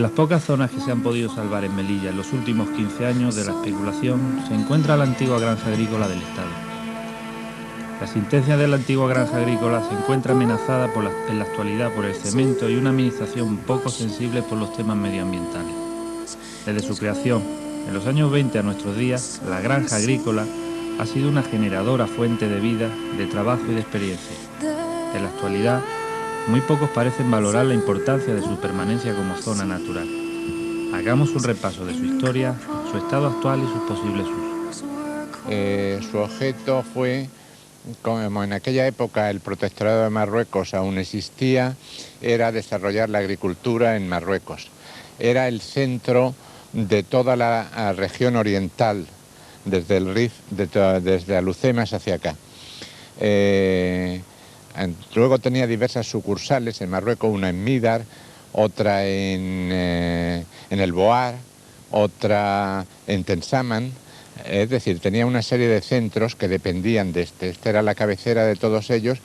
las pocas zonas que se han podido salvar en Melilla en los últimos 15 años de la especulación se encuentra la antigua granja agrícola del Estado. La existencia de la antigua granja agrícola se encuentra amenazada en la actualidad por el cemento y una administración poco sensible por los temas medioambientales. Desde su creación, en los años 20 a nuestros días, la granja agrícola ha sido una generadora fuente de vida, de trabajo y de experiencia. En la actualidad, muy pocos parecen valorar la importancia de su permanencia como zona natural. Hagamos un repaso de su historia, su estado actual y sus posibles usos. Su objeto fue, como en aquella época el protectorado de Marruecos aún existía, era desarrollar la agricultura en Marruecos. Era el centro de toda la región oriental, desde el Rif, desde Alucemas hacia acá. Luego tenía diversas sucursales en Marruecos, una en Midar, otra en el Boar, otra en Tensaman. Es decir, tenía una serie de centros que dependían de este. Esta era la cabecera de todos ellos.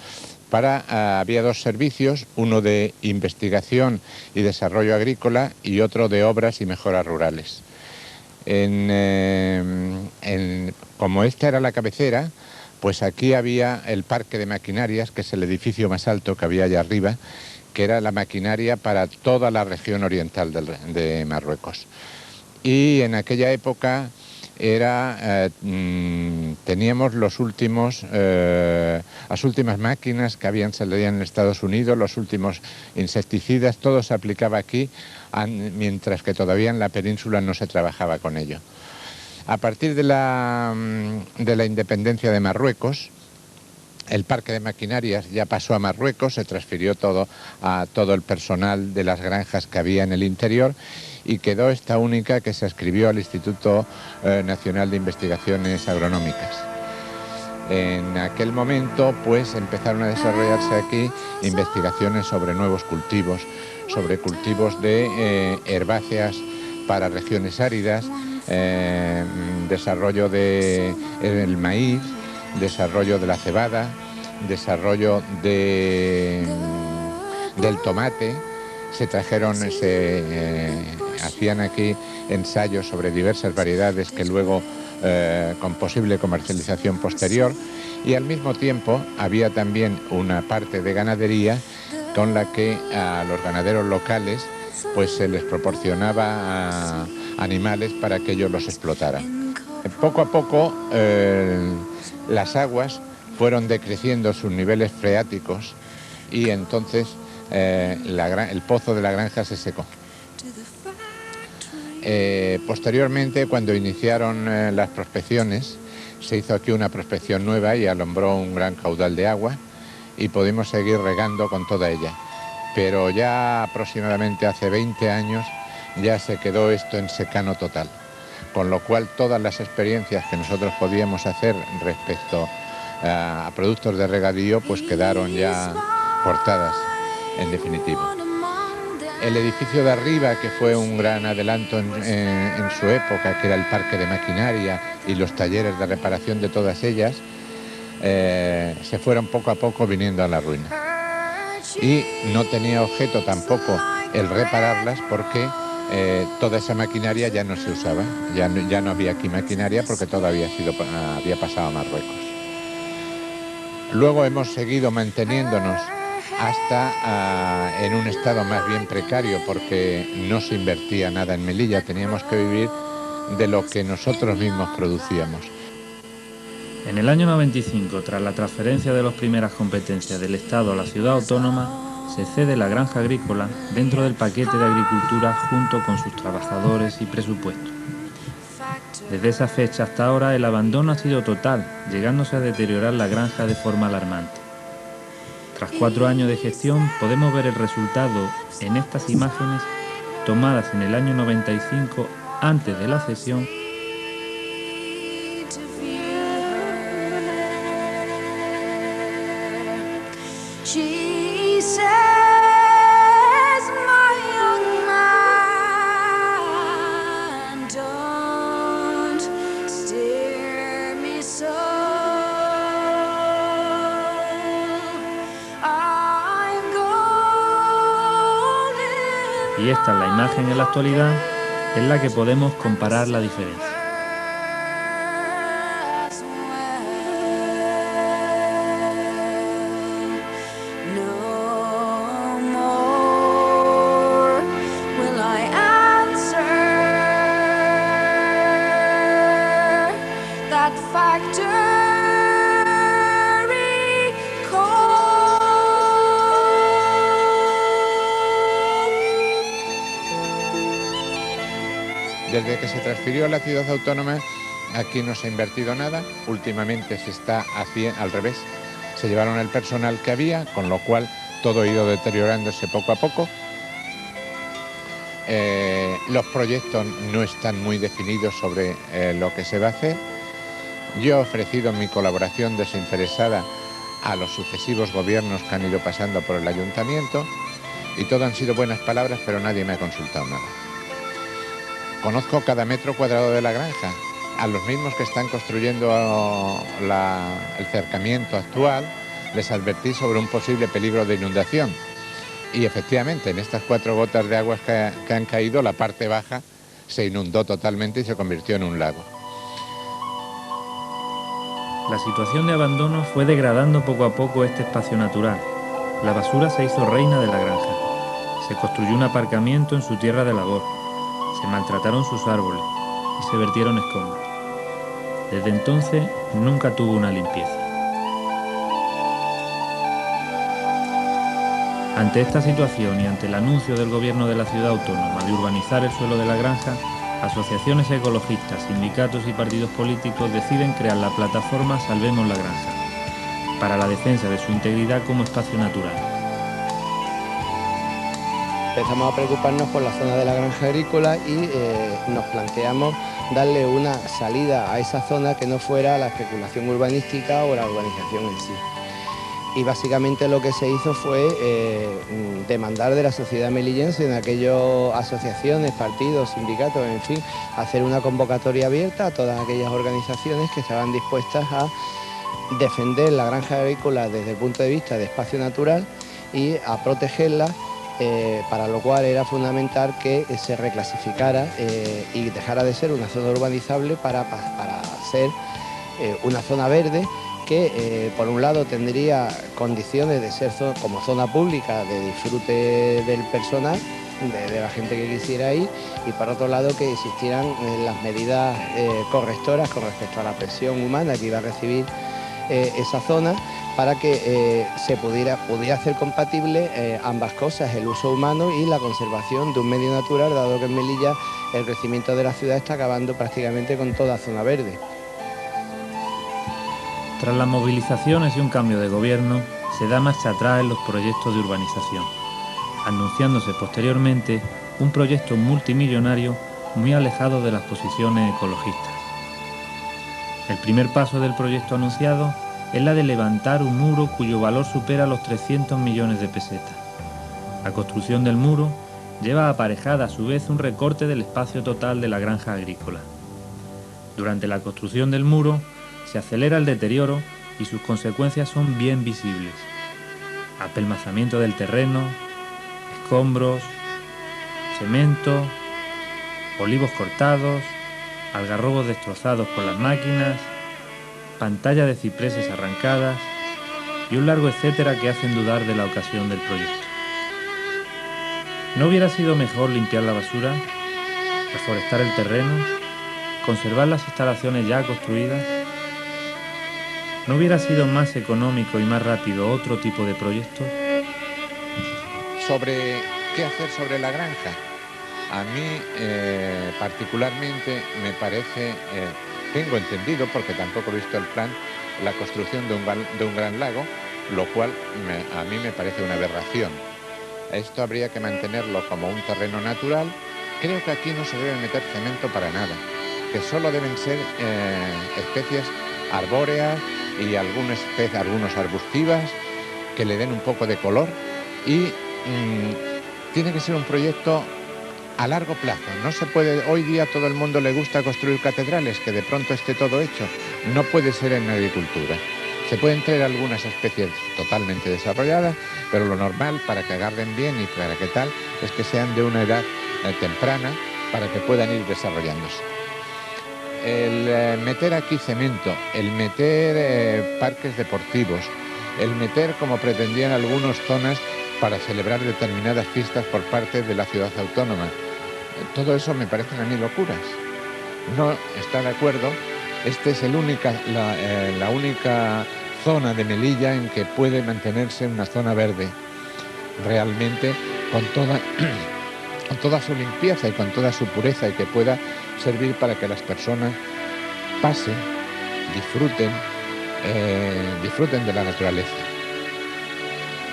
Había dos servicios, uno de investigación y desarrollo agrícola y otro de obras y mejoras rurales. Como esta era la cabecera, pues aquí había el parque de maquinarias, que es el edificio más alto que había allá arriba, que era la maquinaria para toda la región oriental de Marruecos. Y en aquella época teníamos las últimas máquinas que habían salido en Estados Unidos, los últimos insecticidas, todo se aplicaba aquí, mientras que todavía en la península no se trabajaba con ello. A partir de la independencia de Marruecos, el parque de maquinarias ya pasó a Marruecos, se transfirió a todo el personal de las granjas que había en el interior y quedó esta única que se adscribió al Instituto Nacional de Investigaciones Agronómicas. En aquel momento, pues, empezaron a desarrollarse aquí investigaciones sobre nuevos cultivos, sobre cultivos de herbáceas para regiones áridas, desarrollo del maíz, desarrollo de la cebada, desarrollo del tomate. Hacían aquí ensayos sobre diversas variedades que luego, con posible comercialización posterior, y al mismo tiempo había también una parte de ganadería con la que a los ganaderos locales pues se les proporcionaba animales para que ellos los explotaran. Poco a poco las aguas fueron decreciendo sus niveles freáticos y entonces el pozo de la granja se secó. Posteriormente, cuando iniciaron las prospecciones, se hizo aquí una prospección nueva y alumbró un gran caudal de agua y pudimos seguir regando con toda ella. Pero ya aproximadamente hace 20 años ya se quedó esto en secano total, con lo cual todas las experiencias que nosotros podíamos hacer respecto a productos de regadío pues quedaron ya cortadas en definitivo. El edificio de arriba, que fue un gran adelanto en su época, que era el parque de maquinaria y los talleres de reparación de todas ellas, se fueron poco a poco viniendo a la ruina. Y no tenía objeto tampoco el repararlas porque toda esa maquinaria ya no se usaba, ya no había aquí maquinaria porque todo había pasado a Marruecos. Luego hemos seguido manteniéndonos hasta en un estado más bien precario porque no se invertía nada en Melilla, teníamos que vivir de lo que nosotros mismos producíamos. En el año 95, tras la transferencia de las primeras competencias del Estado a la ciudad autónoma, se cede la granja agrícola dentro del paquete de agricultura junto con sus trabajadores y presupuesto. Desde esa fecha hasta ahora el abandono ha sido total, llegándose a deteriorar la granja de forma alarmante. Tras 4 años de gestión podemos ver el resultado en estas imágenes tomadas en el año 95 antes de la cesión. Y esta es la imagen en la actualidad en la que podemos comparar la diferencia. Desde que se transfirió a la ciudad autónoma, aquí no se ha invertido nada. Últimamente se está haciendo al revés. Se llevaron el personal que había, con lo cual todo ha ido deteriorándose poco a poco. Los proyectos no están muy definidos sobre lo que se va a hacer. Yo he ofrecido mi colaboración desinteresada a los sucesivos gobiernos que han ido pasando por el ayuntamiento y todo han sido buenas palabras, pero nadie me ha consultado nada. Conozco cada metro cuadrado de la granja. A los mismos que están construyendo el cercamiento actual, les advertí sobre un posible peligro de inundación. Y efectivamente, en estas 4 gotas de agua que han caído, la parte baja se inundó totalmente y se convirtió en un lago. La situación de abandono fue degradando poco a poco este espacio natural. La basura se hizo reina de la granja. Se construyó un aparcamiento en su tierra de labor. Se maltrataron sus árboles y se vertieron escombros. Desde entonces nunca tuvo una limpieza. Ante esta situación y ante el anuncio del gobierno de la ciudad autónoma de urbanizar el suelo de la granja, asociaciones ecologistas, sindicatos y partidos políticos deciden crear la plataforma Salvemos la Granja, para la defensa de su integridad como espacio natural. Empezamos a preocuparnos por la zona de la granja agrícola y nos planteamos darle una salida a esa zona que no fuera la especulación urbanística o la urbanización en sí. Y básicamente lo que se hizo fue demandar de la sociedad melillense, en aquellas asociaciones, partidos, sindicatos, en fin, hacer una convocatoria abierta a todas aquellas organizaciones que estaban dispuestas a defender la granja agrícola desde el punto de vista de espacio natural y a protegerla, para lo cual era fundamental que se reclasificara y dejara de ser una zona urbanizable para ser una zona verde, que por un lado tendría condiciones de ser como zona pública de disfrute del personal, de la gente que quisiera ir, y por otro lado que existieran las medidas correctoras con respecto a la presión humana que iba a recibir esa zona, para que se pudiera hacer compatible ambas cosas, el uso humano y la conservación de un medio natural, dado que en Melilla el crecimiento de la ciudad está acabando prácticamente con toda zona verde. Tras las movilizaciones y un cambio de gobierno, se da marcha atrás en los proyectos de urbanización, anunciándose posteriormente un proyecto multimillonario muy alejado de las posiciones ecologistas. El primer paso del proyecto anunciado es la de levantar un muro cuyo valor supera los 300 millones de pesetas. La construcción del muro lleva aparejada a su vez un recorte del espacio total de la granja agrícola. Durante la construcción del muro, se acelera el deterioro y sus consecuencias son bien visibles. Apelmazamiento del terreno, escombros, cemento, olivos cortados, algarrobos destrozados por las máquinas, pantalla de cipreses arrancadas y un largo etcétera que hacen dudar de la ocasión del proyecto. ¿No hubiera sido mejor limpiar la basura, reforestar el terreno, conservar las instalaciones ya construidas? ¿No hubiera sido más económico y más rápido otro tipo de proyectos? Sobre qué hacer sobre la granja, a mí particularmente me parece, tengo entendido, porque tampoco he visto el plan, la construcción de un gran lago, lo cual a mí me parece una aberración. Esto habría que mantenerlo como un terreno natural. Creo que aquí no se debe meter cemento para nada, que solo deben ser especies arbóreas y algunos arbustivas que le den un poco de color, y tiene que ser un proyecto a largo plazo. No se puede, hoy día todo el mundo le gusta construir catedrales, que de pronto esté todo hecho. No puede ser en agricultura. Se pueden traer algunas especies totalmente desarrolladas, pero lo normal para que agarren bien y para que tal es que sean de una edad temprana para que puedan ir desarrollándose. El meter aquí cemento, el meter parques deportivos, el meter, como pretendían algunas zonas, para celebrar determinadas fiestas por parte de la ciudad autónoma, todo eso me parecen a mí locuras. No está de acuerdo. Esta es la única zona de Melilla en que puede mantenerse una zona verde realmente con toda su limpieza y con toda su pureza, y que pueda servir para que las personas pasen, disfruten de la naturaleza.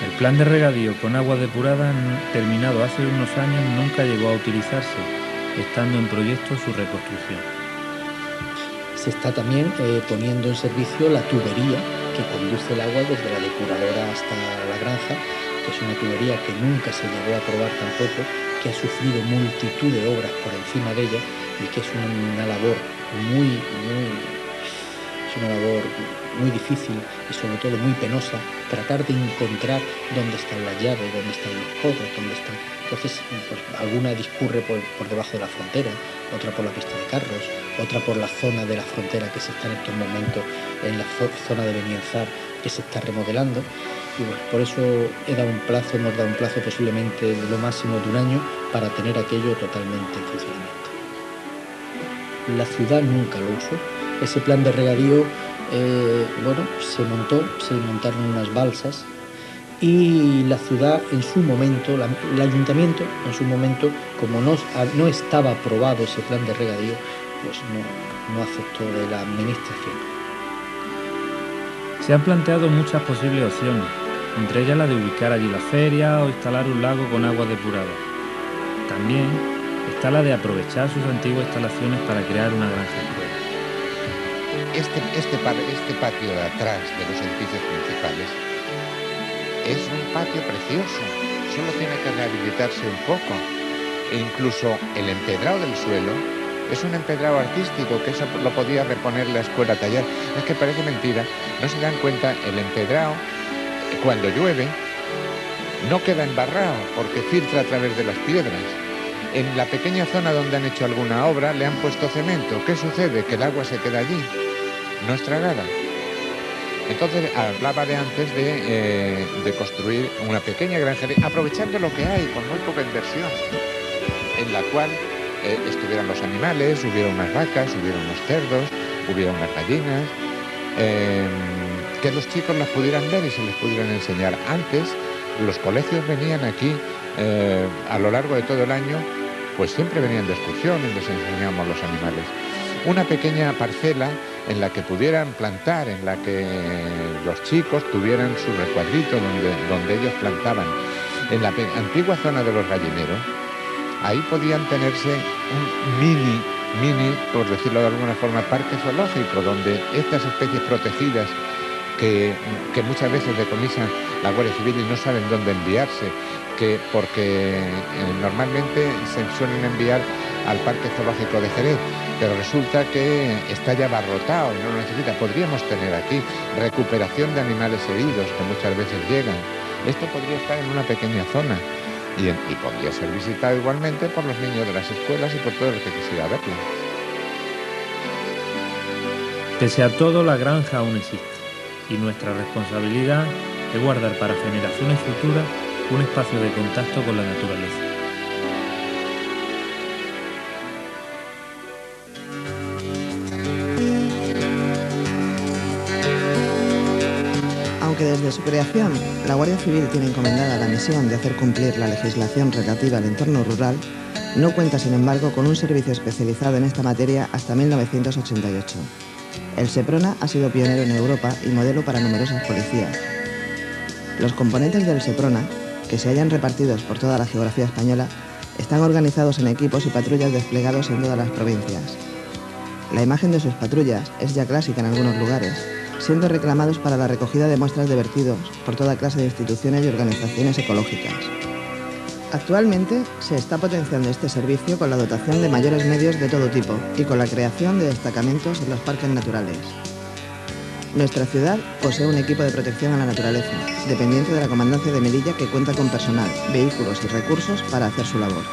El plan de regadío con agua depurada, terminado hace unos años, nunca llegó a utilizarse, estando en proyecto su reconstrucción. Se está también poniendo en servicio la tubería que conduce el agua desde la depuradora hasta la granja, que es una tubería que nunca se llegó a aprobar tampoco, que ha sufrido multitud de obras por encima de ella y que es una labor muy difícil y sobre todo muy penosa, tratar de encontrar dónde están las llaves, dónde están los codos, dónde están. Entonces, pues, alguna discurre por debajo de la frontera, otra por la pista de carros, otra por la zona de la frontera que se está en estos momentos en la zona de Benienzar, que se está remodelando. Y bueno, por eso hemos dado un plazo posiblemente de lo máximo de un año para tener aquello totalmente en funcionamiento. La ciudad nunca lo usó. Ese plan de regadío, se montaron unas balsas y la ciudad en su momento, el ayuntamiento en su momento, como no estaba aprobado ese plan de regadío, pues no aceptó de la administración. Se han planteado muchas posibles opciones, entre ellas la de ubicar allí la feria o instalar un lago con agua depurada. También está la de aprovechar sus antiguas instalaciones para crear una granja escuela. Este patio de atrás de los edificios principales es un patio precioso, solo tiene que rehabilitarse un poco. E incluso el empedrado del suelo es un empedrado artístico, que eso lo podía reponer la escuela taller. Es que parece mentira, no se dan cuenta, el empedrado cuando llueve no queda embarrado porque filtra a través de las piedras. En la pequeña zona donde han hecho alguna obra le han puesto cemento. ¿Qué sucede? Que el agua se queda allí, no es tragada. Entonces hablaba de antes de construir una pequeña granjería, aprovechando lo que hay, con muy poca inversión, en la cual estuvieran los animales, hubiera unas vacas, hubiera unos cerdos, hubiera unas gallinas, que los chicos las pudieran ver y se les pudieran enseñar. Antes los colegios venían aquí a lo largo de todo el año, pues siempre venían de excursión y les enseñábamos los animales. Una pequeña parcela en la que pudieran plantar, en la que los chicos tuvieran su recuadrito donde ellos plantaban. En la antigua zona de los gallineros, ahí podían tenerse un mini, por decirlo de alguna forma, parque zoológico, donde estas especies protegidas que muchas veces decomisan la Guardia Civil y no saben dónde enviarse, porque normalmente se suelen enviar al Parque Zoológico de Jerez, pero resulta que está ya abarrotado y no lo necesita. Podríamos tener aquí recuperación de animales heridos que muchas veces llegan. Esto podría estar en una pequeña zona y podría ser visitado igualmente por los niños de las escuelas y por todo el que quisiera verlo. Pese a todo, la granja aún existe y nuestra responsabilidad es guardar para generaciones futuras un espacio de contacto con la naturaleza. Aunque desde su creación la Guardia Civil tiene encomendada la misión de hacer cumplir la legislación relativa al entorno rural, no cuenta sin embargo con un servicio especializado en esta materia hasta 1988. El Seprona ha sido pionero en Europa y modelo para numerosas policías. Los componentes del Seprona, que se hallan repartidos por toda la geografía española, están organizados en equipos y patrullas desplegados en todas las provincias. La imagen de sus patrullas es ya clásica en algunos lugares, siendo reclamados para la recogida de muestras de vertidos por toda clase de instituciones y organizaciones ecológicas. Actualmente se está potenciando este servicio con la dotación de mayores medios de todo tipo y con la creación de destacamentos en los parques naturales. Nuestra ciudad posee un equipo de protección a la naturaleza, dependiente de la Comandancia de Melilla, que cuenta con personal, vehículos y recursos para hacer su labor.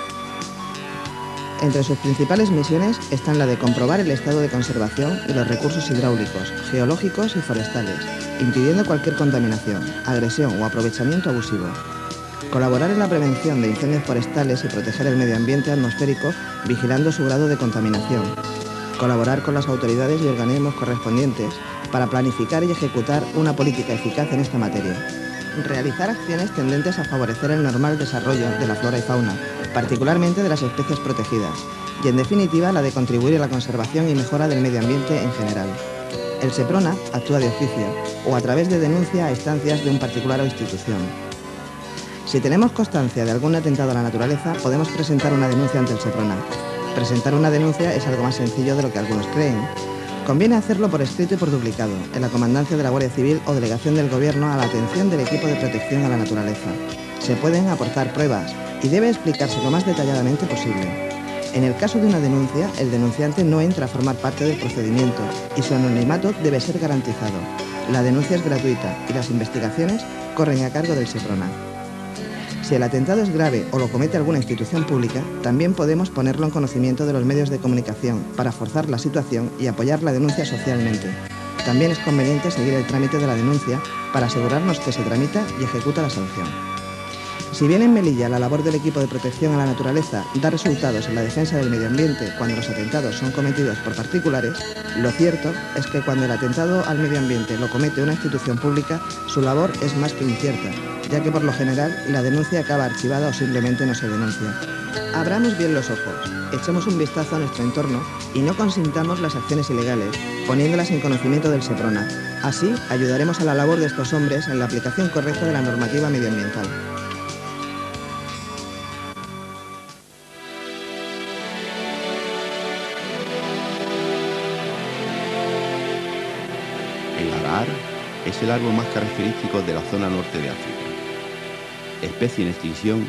Entre sus principales misiones están la de comprobar el estado de conservación y los recursos hidráulicos, geológicos y forestales, impidiendo cualquier contaminación, agresión o aprovechamiento abusivo. Colaborar en la prevención de incendios forestales y proteger el medio ambiente atmosférico, vigilando su grado de contaminación. Colaborar con las autoridades y organismos correspondientes para planificar y ejecutar una política eficaz en esta materia. Realizar acciones tendentes a favorecer el normal desarrollo de la flora y fauna, particularmente de las especies protegidas, y en definitiva la de contribuir a la conservación y mejora del medio ambiente en general. El SEPRONA actúa de oficio o a través de denuncia a instancias de un particular o institución. Si tenemos constancia de algún atentado a la naturaleza, podemos presentar una denuncia ante el SEPRONA. Presentar una denuncia es algo más sencillo de lo que algunos creen. Conviene hacerlo por escrito y por duplicado, en la Comandancia de la Guardia Civil o Delegación del Gobierno a la atención del equipo de protección a la naturaleza. Se pueden aportar pruebas y debe explicarse lo más detalladamente posible. En el caso de una denuncia, el denunciante no entra a formar parte del procedimiento y su anonimato debe ser garantizado. La denuncia es gratuita y las investigaciones corren a cargo del SEPRONA. Si el atentado es grave o lo comete alguna institución pública, también podemos ponerlo en conocimiento de los medios de comunicación para forzar la situación y apoyar la denuncia socialmente. También es conveniente seguir el trámite de la denuncia para asegurarnos que se tramita y ejecuta la sanción. Si bien en Melilla la labor del equipo de protección a la naturaleza da resultados en la defensa del medio ambiente cuando los atentados son cometidos por particulares, lo cierto es que cuando el atentado al medio ambiente lo comete una institución pública, su labor es más que incierta, ya que por lo general la denuncia acaba archivada o simplemente no se denuncia. Abramos bien los ojos, echemos un vistazo a nuestro entorno y no consintamos las acciones ilegales, poniéndolas en conocimiento del SEPRONA. Así ayudaremos a la labor de estos hombres en la aplicación correcta de la normativa medioambiental. El araar es el árbol más característico de la zona norte de África. Especie en extinción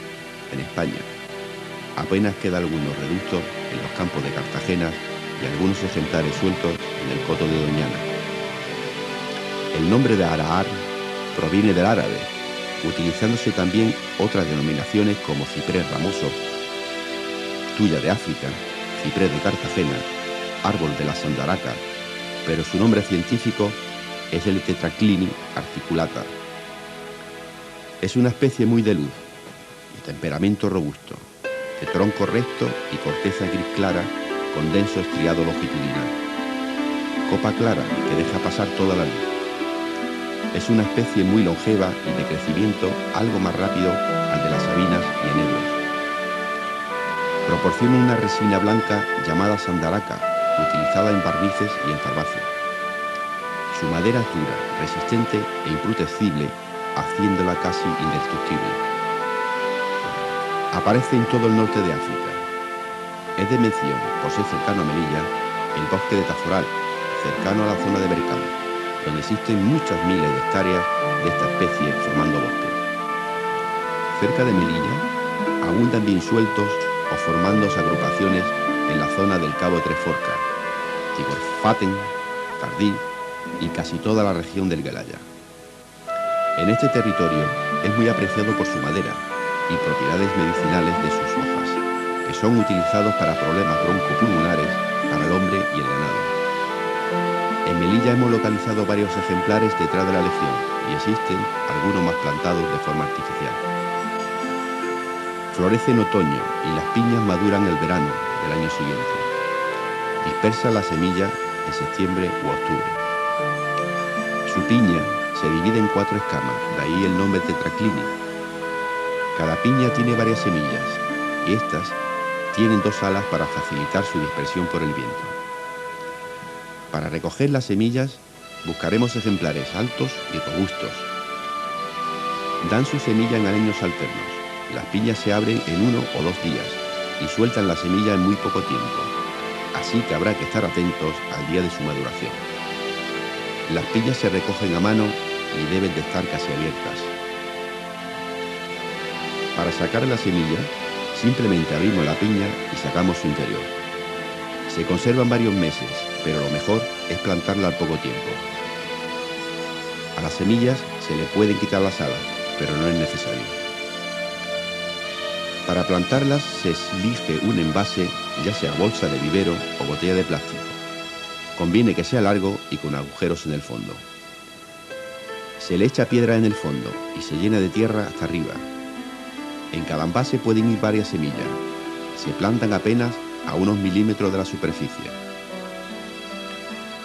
en España. Apenas queda algunos reductos en los campos de Cartagena y algunos ejemplares sueltos en el coto de Doñana. El nombre de araar proviene del árabe, utilizándose también otras denominaciones como ciprés ramoso, tuya de África, ciprés de Cartagena, árbol de la sandaraca, pero su nombre científico es el Tetraclini articulata. Es una especie muy de luz, de temperamento robusto, de tronco recto y corteza gris clara con denso estriado longitudinal. Copa clara que deja pasar toda la luz. Es una especie muy longeva y de crecimiento algo más rápido al de las sabinas y enebros. Proporciona una resina blanca llamada sandaraca, utilizada en barnices y en farmacia. Su madera es dura, resistente e imbrutecible, haciéndola casi indestructible. Aparece en todo el norte de África. Es de mención, por ser cercano a Melilla, el bosque de Taforal, cercano a la zona de Bercán, donde existen muchas miles de hectáreas de esta especie formando bosque. Cerca de Melilla abundan bien sueltos o formándose agrupaciones en la zona del Cabo Tres Forcas, Tigorfaten, Tardí y casi toda la región del Guelaya. En este territorio es muy apreciado por su madera y propiedades medicinales de sus hojas, que son utilizados para problemas broncopulmonares para el hombre y el ganado. En Melilla hemos localizado varios ejemplares detrás de la legión y existen algunos más plantados de forma artificial. Florece en otoño y las piñas maduran el verano del año siguiente. Dispersa la semilla en septiembre u octubre. Su piña se divide en 4 escamas, de ahí el nombre Tetraclini. Cada piña tiene varias semillas y estas tienen 2 alas para facilitar su dispersión por el viento. Para recoger las semillas buscaremos ejemplares altos y robustos. Dan su semilla en años alternos. Las piñas se abren en 1 o 2 días y sueltan la semilla en muy poco tiempo, así que habrá que estar atentos al día de su maduración. Las piñas se recogen a mano y deben de estar casi abiertas. Para sacar la semilla, simplemente abrimos la piña y sacamos su interior. Se conservan varios meses, pero lo mejor es plantarla al poco tiempo. A las semillas se le pueden quitar las alas, pero no es necesario. Para plantarlas se elige un envase, ya sea bolsa de vivero o botella de plástico. Conviene que sea largo y con agujeros en el fondo. Se le echa piedra en el fondo y se llena de tierra hasta arriba. En cada envase pueden ir varias semillas. Se plantan apenas a unos milímetros de la superficie.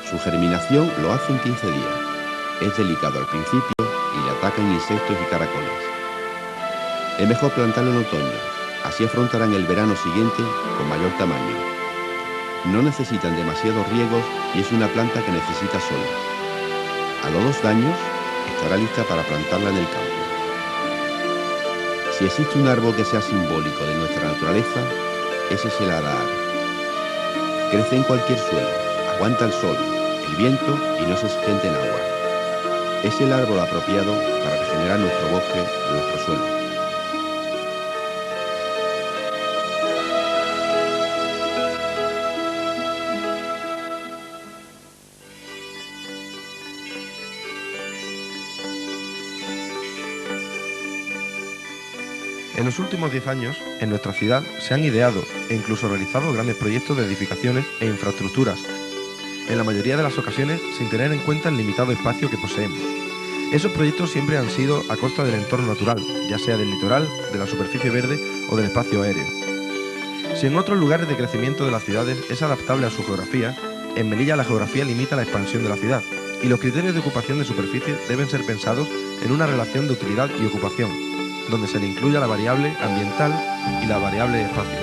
Su germinación lo hace en 15 días. Es delicado al principio y le atacan insectos y caracoles. Es mejor plantarlo en otoño, así afrontarán el verano siguiente con mayor tamaño. No necesitan demasiados riegos y es una planta que necesita sol. A los 2 años estará lista para plantarla en el campo. Si existe un árbol que sea simbólico de nuestra naturaleza, ese es el araar. Crece en cualquier suelo, aguanta el sol, el viento y no se siente en agua. Es el árbol apropiado para regenerar nuestro bosque y nuestro suelo. En los últimos 10 años, en nuestra ciudad se han ideado e incluso realizado grandes proyectos de edificaciones e infraestructuras, en la mayoría de las ocasiones sin tener en cuenta el limitado espacio que poseemos. Esos proyectos siempre han sido a costa del entorno natural, ya sea del litoral, de la superficie verde o del espacio aéreo. Si en otros lugares de crecimiento de las ciudades es adaptable a su geografía, en Melilla la geografía limita la expansión de la ciudad y los criterios de ocupación de superficie deben ser pensados en una relación de utilidad y ocupación, donde se le incluya la variable ambiental y la variable espacio.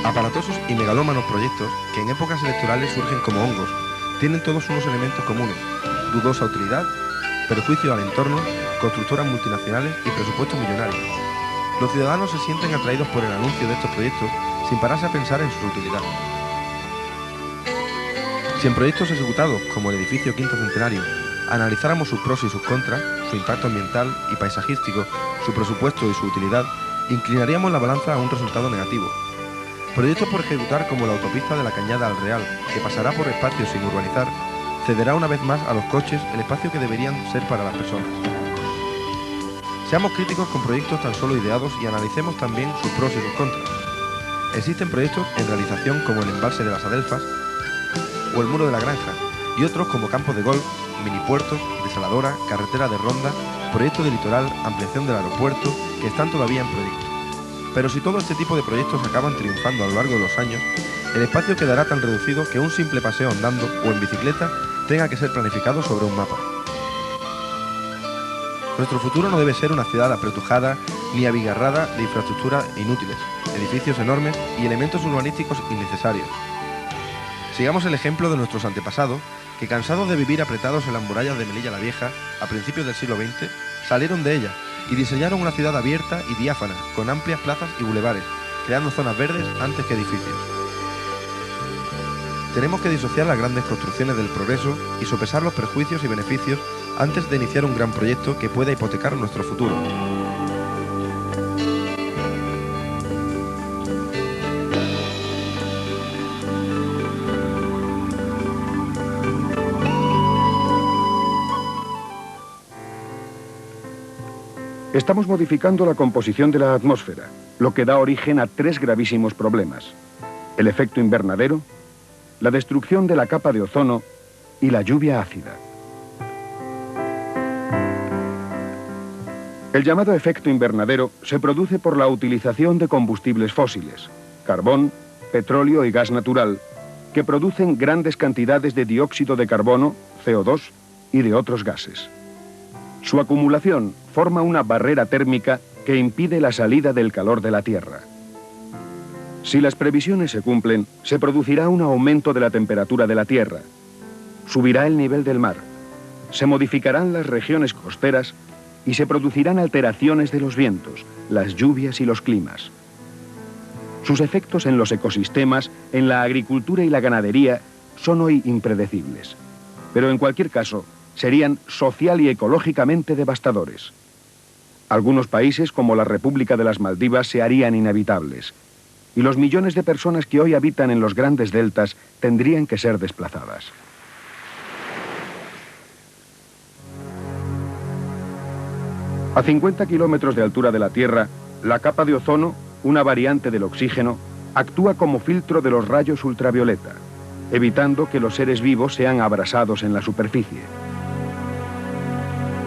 Aparatosos y megalómanos proyectos que en épocas electorales surgen como hongos, tienen todos unos elementos comunes: dudosa utilidad, perjuicio al entorno, constructoras multinacionales y presupuestos millonarios. Los ciudadanos se sienten atraídos por el anuncio de estos proyectos sin pararse a pensar en su utilidad. Si en proyectos ejecutados como el edificio Quinto Centenario analizáramos sus pros y sus contras, su impacto ambiental y paisajístico, su presupuesto y su utilidad, inclinaríamos la balanza a un resultado negativo. Proyectos por ejecutar como la autopista de la Cañada al Real, que pasará por espacios sin urbanizar, cederá una vez más a los coches el espacio que deberían ser para las personas. Seamos críticos con proyectos tan solo ideados y analicemos también sus pros y sus contras. Existen proyectos en realización como el embalse de las Adelfas o el muro de la Granja, y otros como campos de golf, minipuertos, desaladora, carretera de ronda, proyecto de litoral, ampliación del aeropuerto, que están todavía en proyecto. Pero si todo este tipo de proyectos acaban triunfando a lo largo de los años, el espacio quedará tan reducido que un simple paseo andando o en bicicleta tenga que ser planificado sobre un mapa. Nuestro futuro no debe ser una ciudad apretujada ni abigarrada de infraestructuras inútiles, edificios enormes y elementos urbanísticos innecesarios. Sigamos el ejemplo de nuestros antepasados, que cansados de vivir apretados en las murallas de Melilla la Vieja a principios del siglo XX, salieron de ella y diseñaron una ciudad abierta y diáfana, con amplias plazas y bulevares, creando zonas verdes antes que edificios. Tenemos que disociar las grandes construcciones del progreso y sopesar los perjuicios y beneficios antes de iniciar un gran proyecto que pueda hipotecar nuestro futuro. Estamos modificando la composición de la atmósfera, lo que da origen a 3 gravísimos problemas: el efecto invernadero, la destrucción de la capa de ozono y la lluvia ácida. El llamado efecto invernadero se produce por la utilización de combustibles fósiles, carbón, petróleo y gas natural, que producen grandes cantidades de dióxido de carbono, CO2, y de otros gases. Su acumulación forma una barrera térmica que impide la salida del calor de la Tierra. Si las previsiones se cumplen, se producirá un aumento de la temperatura de la Tierra, subirá el nivel del mar, se modificarán las regiones costeras y se producirán alteraciones de los vientos, las lluvias y los climas. Sus efectos en los ecosistemas, en la agricultura y la ganadería son hoy impredecibles, pero en cualquier caso serían social y ecológicamente devastadores. Algunos países, como la República de las Maldivas, se harían inhabitables, y los millones de personas que hoy habitan en los grandes deltas tendrían que ser desplazadas. A 50 kilómetros de altura de la Tierra, la capa de ozono, una variante del oxígeno, actúa como filtro de los rayos ultravioleta, evitando que los seres vivos sean abrasados en la superficie.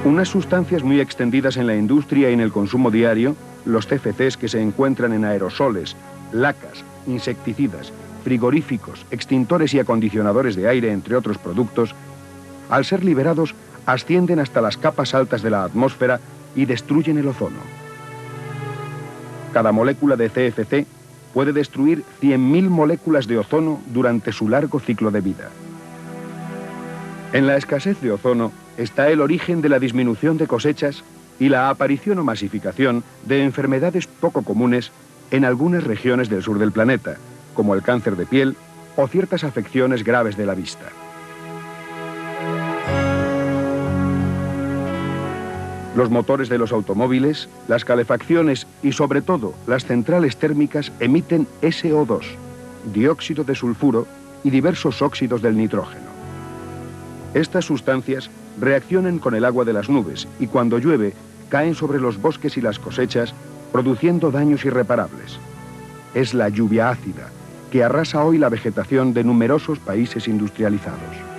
Unas sustancias muy extendidas en la industria y en el consumo diario, los CFCs, que se encuentran en aerosoles, lacas, insecticidas, frigoríficos, extintores y acondicionadores de aire, entre otros productos, al ser liberados, ascienden hasta las capas altas de la atmósfera y destruyen el ozono. Cada molécula de CFC puede destruir 100.000 moléculas de ozono durante su largo ciclo de vida. En la escasez de ozono está el origen de la disminución de cosechas y la aparición o masificación de enfermedades poco comunes en algunas regiones del sur del planeta, como el cáncer de piel o ciertas afecciones graves de la vista. Los motores de los automóviles, las calefacciones y sobre todo las centrales térmicas emiten SO2, dióxido de sulfuro y diversos óxidos del nitrógeno. Estas sustancias reaccionan con el agua de las nubes y cuando llueve caen sobre los bosques y las cosechas, produciendo daños irreparables. Es la lluvia ácida, que arrasa hoy la vegetación de numerosos países industrializados.